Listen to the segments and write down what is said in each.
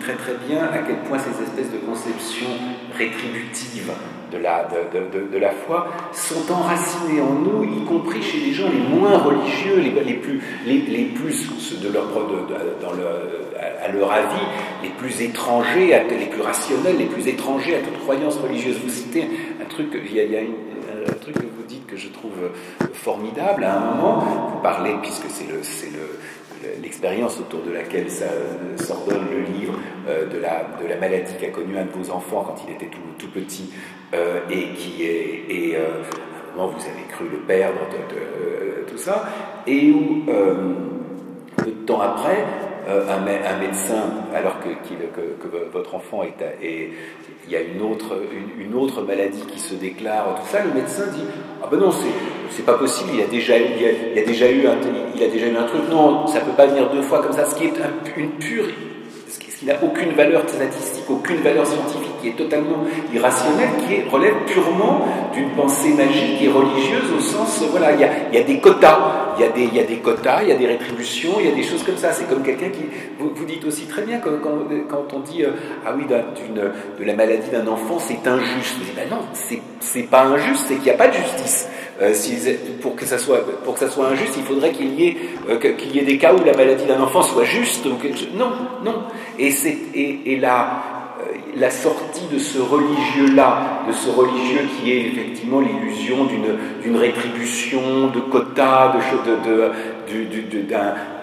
très très bien à quel point ces espèces de conceptions rétributives de la foi sont enracinées en nous, y compris chez les gens les moins religieux, les plus de leur, à leur avis, les plus étrangers, les plus rationnels, les plus étrangers à toute croyance religieuse. Vous citez un truc, il y a un truc que vous dites que je trouve formidable. À un moment, vous parlez, puisque c'est l'expérience autour de laquelle s'ordonne le livre, de la maladie qu'a connue un de vos enfants quand il était tout petit, et à un moment vous avez cru le perdre, tout ça, et où peu de temps après, un médecin, alors que votre enfant il y a une autre maladie qui se déclare, tout ça, le médecin dit ah ben non, c'est pas possible, il a déjà eu un truc, non, ça peut pas venir deux fois comme ça, ce qui est ce qui n'a aucune valeur statistique, aucune valeur scientifique, qui est totalement irrationnel, relève purement d'une pensée magique et religieuse, au sens, voilà, il y a des quotas, il y a des quotas, il y a des rétributions, il y a des choses comme ça. C'est comme quelqu'un qui, vous dites aussi très bien, quand on dit, ah oui, de la maladie d'un enfant, c'est injuste. Vous dites, ben non, c'est pas injuste, c'est qu'il n'y a pas de justice. Pour que ça soit injuste, il faudrait qu'il y ait des cas où la maladie d'un enfant soit juste. Donc, non. Et la sortie de ce religieux-là, de ce religieux qui est effectivement l'illusion d'une rétribution, de quotas,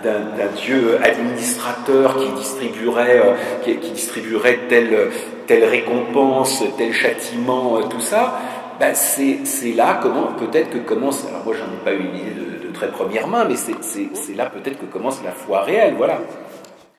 d'un Dieu administrateur qui distribuerait telle récompense, tel châtiment, tout ça. Ben c'est là peut-être que commence. Alors moi j'en ai pas eu une idée de très première main, mais c'est là peut-être que commence la foi réelle. Voilà.